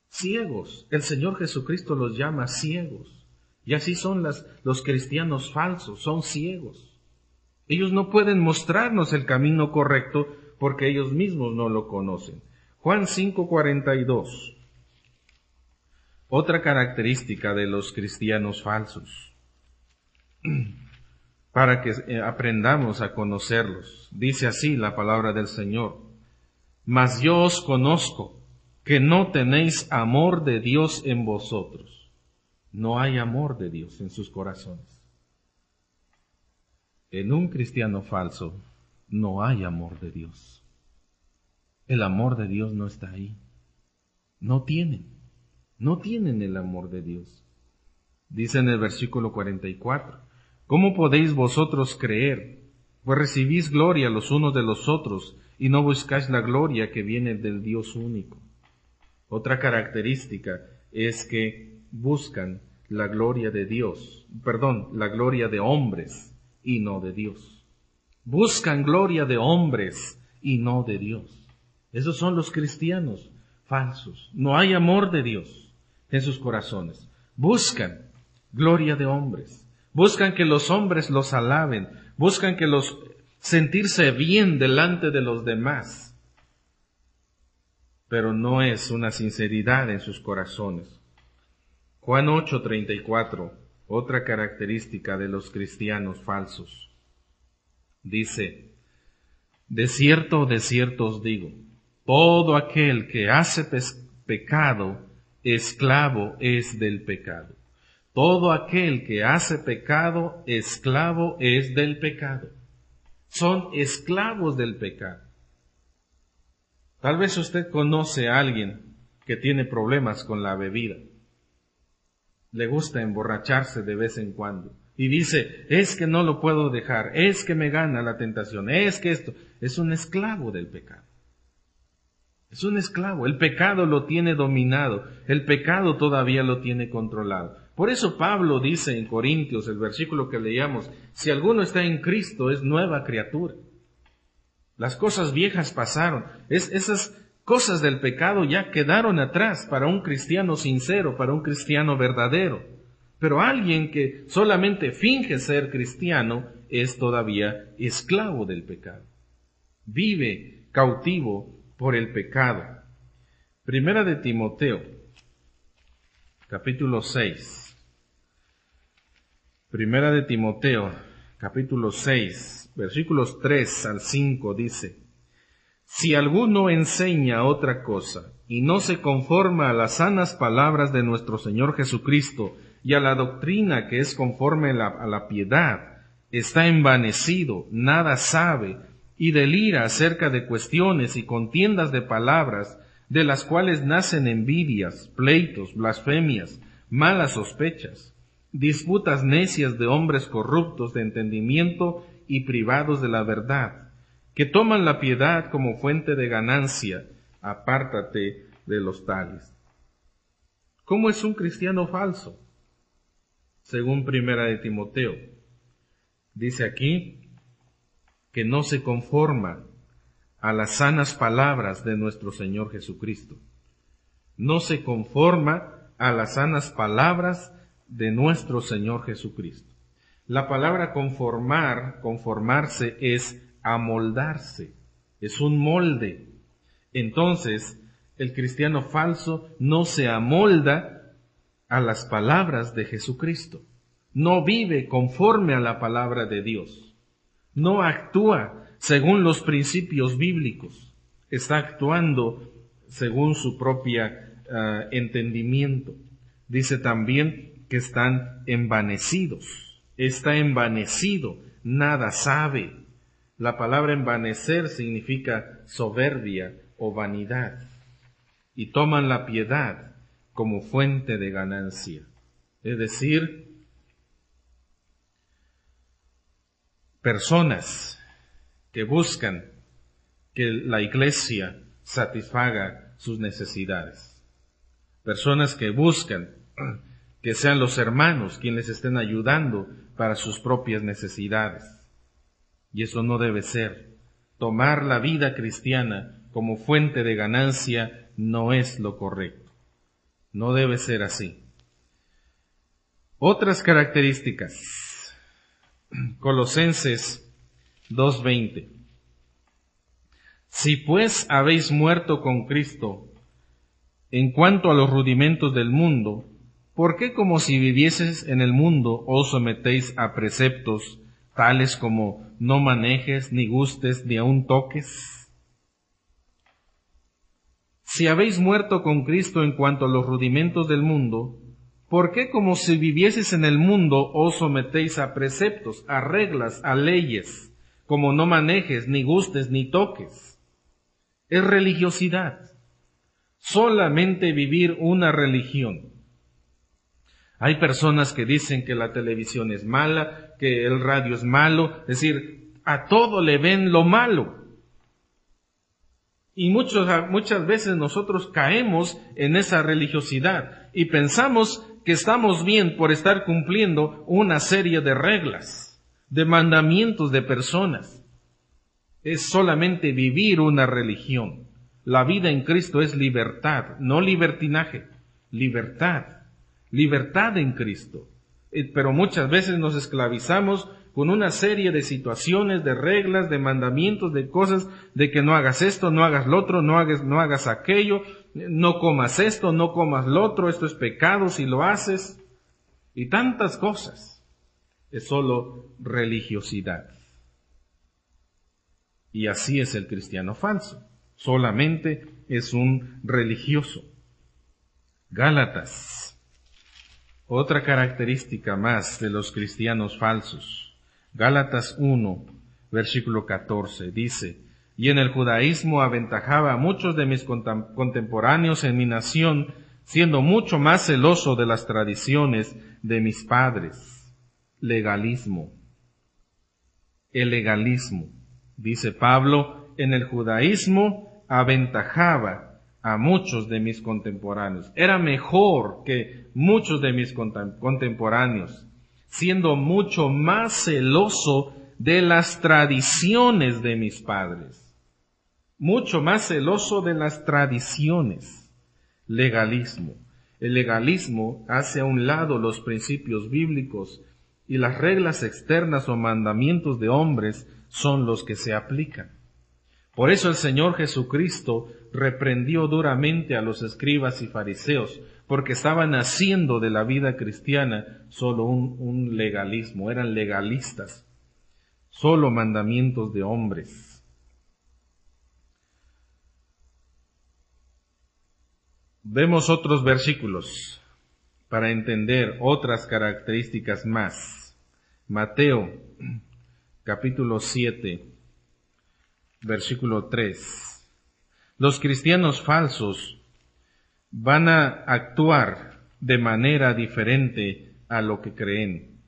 A: Ciegos. El Señor Jesucristo los llama ciegos. Y así son los cristianos falsos, son ciegos. Ellos no pueden mostrarnos el camino correcto porque ellos mismos no lo conocen. Juan 5:42. Otra característica de los cristianos falsos, para que aprendamos a conocerlos. Dice así la palabra del Señor: «Mas yo os conozco, que no tenéis amor de Dios en vosotros». No hay amor de Dios en sus corazones. En un cristiano falso no hay amor de Dios. El amor de Dios no está ahí. No tienen el amor de Dios. Dice en el versículo 44, «¿Cómo podéis vosotros creer pues recibís gloria los unos de los otros y no buscáis la gloria que viene del Dios único. Otra característica es que buscan la gloria de Dios, la gloria de hombres y no de Dios. Buscan gloria de hombres y no de Dios. Esos son los cristianos falsos. No hay amor de Dios en sus corazones. Buscan gloria de hombres. Buscan que los hombres los alaben. Buscan que los sentirse bien delante de los demás. Pero no es una sinceridad en sus corazones. Juan 8:34, otra característica de los cristianos falsos. Dice, de cierto os digo, todo aquel que hace pecado, esclavo es del pecado. Todo aquel que hace pecado, esclavo es del pecado. Son esclavos del pecado. Tal vez usted conoce a alguien que tiene problemas con la bebida. Le gusta emborracharse de vez en cuando. Y dice, es que no lo puedo dejar, es que me gana la tentación, es que esto. Es un esclavo del pecado. Es un esclavo. El pecado lo tiene dominado. El pecado todavía lo tiene controlado. Por eso Pablo dice en Corintios, el versículo que leíamos, si alguno está en Cristo es nueva criatura. Las cosas viejas pasaron. Esas cosas del pecado ya quedaron atrás para un cristiano sincero, para un cristiano verdadero. Pero alguien que solamente finge ser cristiano es todavía esclavo del pecado. Vive cautivo por el pecado. Primera de Timoteo, capítulo 6. Primera de Timoteo, capítulo 6, versículos 3 al 5 dice, si alguno enseña otra cosa y no se conforma a las sanas palabras de nuestro Señor Jesucristo y a la doctrina que es conforme a la piedad, está envanecido, nada sabe y delira acerca de cuestiones y contiendas de palabras, de las cuales nacen envidias, pleitos, blasfemias, malas sospechas, disputas necias de hombres corruptos de entendimiento y privados de la verdad, que toman la piedad como fuente de ganancia. Apártate de los tales. ¿Cómo es un cristiano falso? Según Primera de Timoteo, dice aquí que no se conforma a las sanas palabras de nuestro Señor Jesucristo. No se conforma a las sanas palabras de nuestro Señor Jesucristo. La palabra conformarse es amoldarse, es un molde. Entonces, el cristiano falso no se amolda a las palabras de Jesucristo, no vive conforme a la palabra de Dios, no actúa según los principios bíblicos, está actuando según su propia entendimiento. Dice también que están envanecidos, está envanecido, nada sabe. La palabra envanecer significa soberbia o vanidad, y toman la piedad como fuente de ganancia. Es decir, personas que buscan que la iglesia satisfaga sus necesidades. Personas que buscan que sean los hermanos quienes estén ayudando para sus propias necesidades. Y eso no debe ser. Tomar la vida cristiana como fuente de ganancia no es lo correcto. No debe ser así. Otras características. Colosenses 2:20. Si pues habéis muerto con Cristo en cuanto a los rudimentos del mundo, ¿por qué como si vivieseis en el mundo os sometéis a preceptos tales como no manejes, ni gustes, ni aun toques? Si habéis muerto con Cristo en cuanto a los rudimentos del mundo, ¿por qué como si vivieseis en el mundo os sometéis a preceptos, a reglas, a leyes, como no manejes, ni gustes, ni toques? Es religiosidad. Solamente vivir una religión. Hay personas que dicen que la televisión es mala, que el radio es malo, es decir, a todo le ven lo malo. Y muchas veces nosotros caemos en esa religiosidad y pensamos que estamos bien por estar cumpliendo una serie de reglas, de mandamientos de personas. Es solamente vivir una religión. La vida en Cristo es libertad, no libertinaje, libertad, libertad en Cristo. Pero muchas veces nos esclavizamos con una serie de situaciones, de reglas, de mandamientos, de cosas, de que no hagas esto, no hagas lo otro, no hagas aquello, no comas esto, no comas lo otro, esto es pecado si lo haces, y tantas cosas. Es solo religiosidad. Y así es el cristiano falso. Solamente es un religioso. Gálatas. Otra característica más de los cristianos falsos. Gálatas 1, versículo 14, dice: y en el judaísmo aventajaba a muchos de mis contemporáneos en mi nación, siendo mucho más celoso de las tradiciones de mis padres. Legalismo. El legalismo. Dice Pablo, en el judaísmo aventajaba a muchos de mis contemporáneos. Era mejor que muchos de mis contemporáneos, siendo mucho más celoso de las tradiciones de mis padres. Mucho más celoso de las tradiciones. Legalismo. El legalismo hace a un lado los principios bíblicos y las reglas externas o mandamientos de hombres son los que se aplican. Por eso el Señor Jesucristo reprendió duramente a los escribas y fariseos, porque estaban haciendo de la vida cristiana solo un legalismo, eran legalistas, solo mandamientos de hombres. Vemos otros versículos para entender otras características más. Mateo, capítulo 7, versículo 3. Los cristianos falsos van a actuar de manera diferente a lo que creen.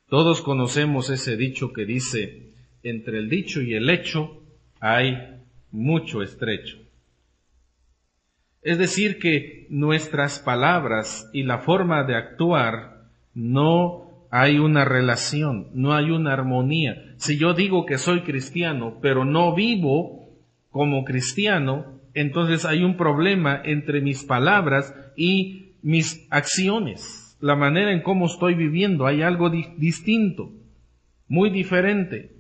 A: Todos conocemos ese dicho que dice: entre el dicho y el hecho hay mucho estrecho. Es decir, que nuestras palabras y la forma de actuar no hay una relación, no hay una armonía. Si yo digo que soy cristiano, pero no vivo como cristiano, entonces hay un problema entre mis palabras y mis acciones. La manera en cómo estoy viviendo, hay algo distinto, muy diferente.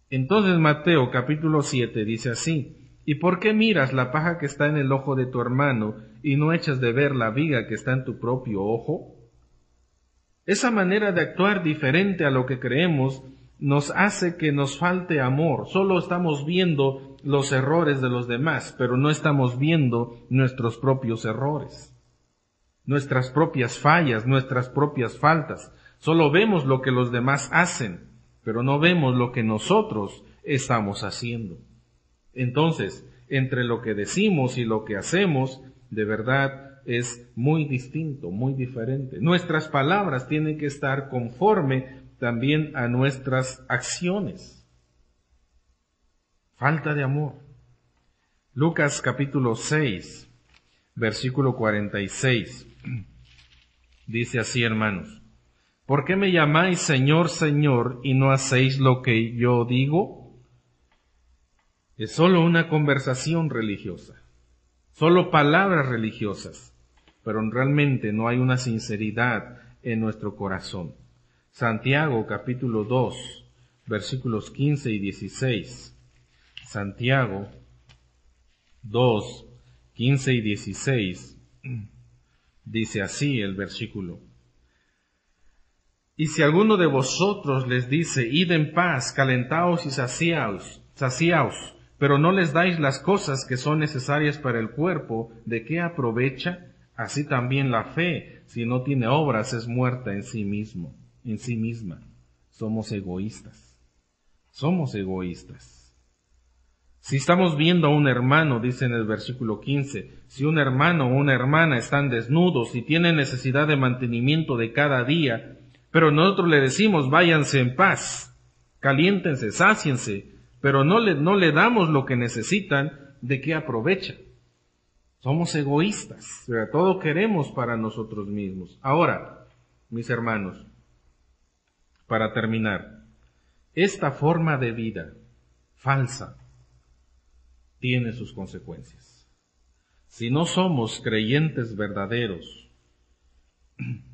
A: Entonces Mateo capítulo 7 dice así: ¿y por qué miras la paja que está en el ojo de tu hermano y no echas de ver la viga que está en tu propio ojo? Esa manera de actuar diferente a lo que creemos nos hace que nos falte amor. Solo estamos viendo los errores de los demás, pero no estamos viendo nuestros propios errores, nuestras propias fallas, nuestras propias faltas. Solo vemos lo que los demás hacen, pero no vemos lo que nosotros estamos haciendo. Entonces, entre lo que decimos y lo que hacemos, de verdad es muy distinto, muy diferente. Nuestras palabras tienen que estar conforme también a nuestras acciones. Falta de amor. Lucas capítulo 6, versículo 46. Dice así, hermanos: ¿por qué me llamáis Señor, Señor, y no hacéis lo que yo digo? Es solo una conversación religiosa, solo palabras religiosas, pero realmente no hay una sinceridad en nuestro corazón. Santiago capítulo 2, versículos 15 y 16. Santiago 2, 15 y 16. Dice así el versículo: y si alguno de vosotros les dice: id en paz, calentaos y saciaos, pero no les dais las cosas que son necesarias para el cuerpo, ¿de qué aprovecha? Así también la fe, si no tiene obras, es muerta en sí misma. Somos egoístas. Si estamos viendo a un hermano, dice en el versículo 15, si un hermano o una hermana están desnudos y tienen necesidad de mantenimiento de cada día, pero nosotros le decimos: váyanse en paz, Caliéntense, sáciense, pero no le damos lo que necesitan, ¿de qué aprovecha? Somos egoístas, o sea, todo queremos para nosotros mismos. Ahora, mis hermanos, para terminar, esta forma de vida falsa tiene sus consecuencias. Si no somos creyentes verdaderos,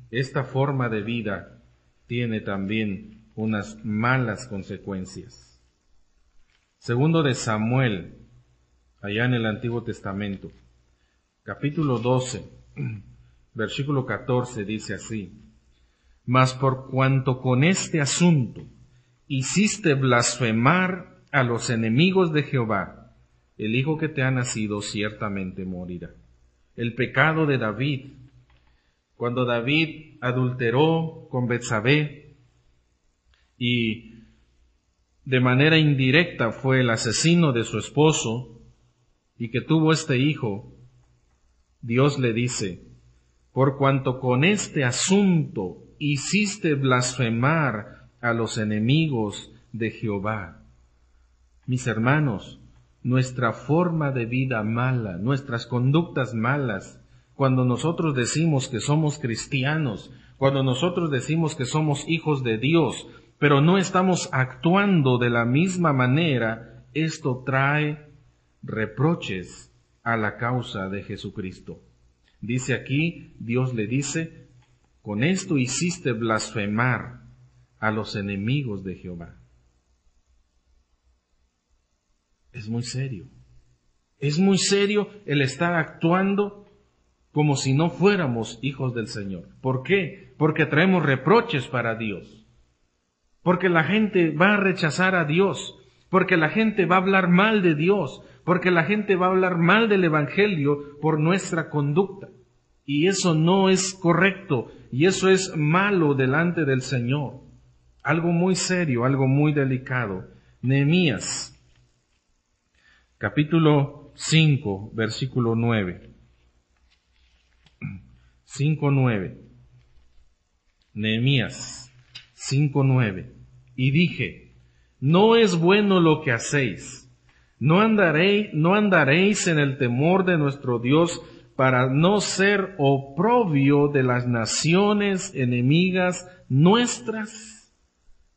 A: esta forma de vida tiene también unas malas consecuencias. Segundo de Samuel, allá en el Antiguo Testamento, capítulo 12, versículo 14, dice así: Mas por cuanto con este asunto hiciste blasfemar a los enemigos de Jehová, el hijo que te ha nacido ciertamente morirá. El pecado de David, cuando David adulteró con Betsabé y de manera indirecta fue el asesino de su esposo y que tuvo este hijo, Dios le dice: por cuanto con este asunto hiciste blasfemar a los enemigos de Jehová. Mis hermanos, nuestra forma de vida mala, nuestras conductas malas, cuando nosotros decimos que somos cristianos, cuando nosotros decimos que somos hijos de Dios, pero no estamos actuando de la misma manera, esto trae reproches a la causa de Jesucristo. Dice aquí, Dios le dice: con esto hiciste blasfemar a los enemigos de Jehová. Es muy serio. Es muy serio el estar actuando como si no fuéramos hijos del Señor. ¿Por qué? Porque traemos reproches para Dios. Porque la gente va a rechazar a Dios. Porque la gente va a hablar mal de Dios. Porque la gente va a hablar mal del Evangelio por nuestra conducta. Y eso no es correcto. Y eso es malo delante del Señor. Algo muy serio, algo muy delicado. Nehemías, capítulo 5, versículo 9. 5:9. Nehemías 5:9. Y dije: no es bueno lo que hacéis. No andaréis en el temor de nuestro Dios para no ser oprobio de las naciones enemigas nuestras.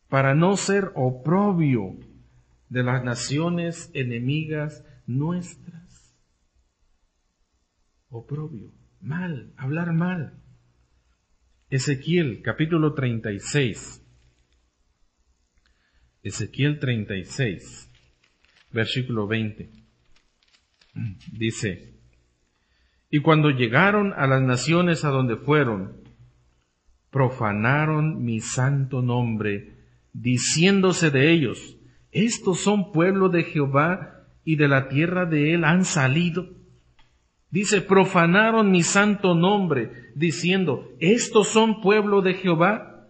A: Para no ser oprobio de las naciones enemigas nuestras. Oprobio, mal, hablar mal. Ezequiel, capítulo 36. Ezequiel 36, versículo 20. Dice: y cuando llegaron a las naciones a donde fueron, profanaron mi santo nombre, diciéndose de ellos: estos son pueblo de Jehová y de la tierra de él han salido. Dice, profanaron mi santo nombre, diciendo: estos son pueblo de Jehová.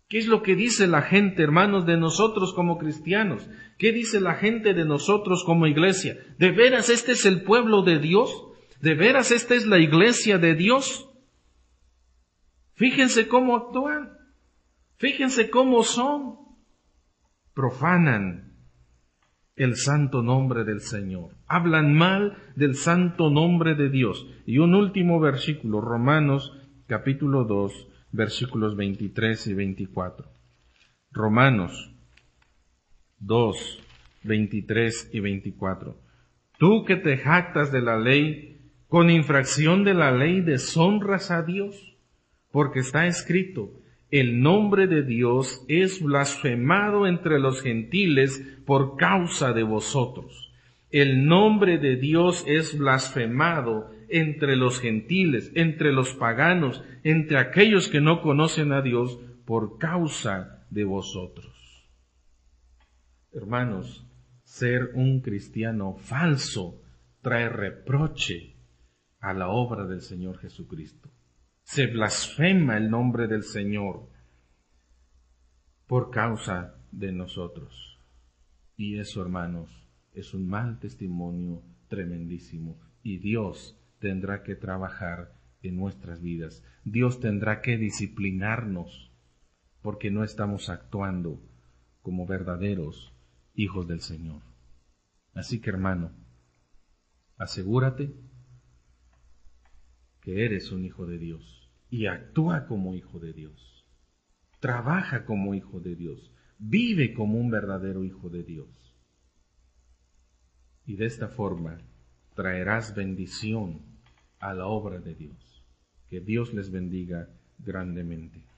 A: ¿Qué es lo que dice la gente, hermanos, de nosotros como cristianos? ¿Qué dice la gente de nosotros como iglesia? ¿De veras este es el pueblo de Dios? ¿De veras esta es la iglesia de Dios? Fíjense cómo actúan. Fíjense cómo son. Profanan el santo nombre del Señor. Hablan mal del santo nombre de Dios. Y un último versículo, Romanos capítulo 2, versículos 23 y 24. Romanos 2, 23 y 24. Tú que te jactas de la ley, con infracción de la ley deshonras a Dios, porque está escrito: el nombre de Dios es blasfemado entre los gentiles por causa de vosotros. El nombre de Dios es blasfemado entre los gentiles, entre los paganos, entre aquellos que no conocen a Dios por causa de vosotros. Hermanos, ser un cristiano falso trae reproche a la obra del Señor Jesucristo. Se blasfema el nombre del Señor por causa de nosotros. Y eso, hermanos, es un mal testimonio tremendísimo. Y Dios tendrá que trabajar en nuestras vidas. Dios tendrá que disciplinarnos porque no estamos actuando como verdaderos hijos del Señor. Así que, hermano, asegúrate que eres un hijo de Dios y actúa como hijo de Dios. Trabaja como hijo de Dios. Vive como un verdadero hijo de Dios. Y de esta forma traerás bendición a la obra de Dios. Que Dios les bendiga grandemente.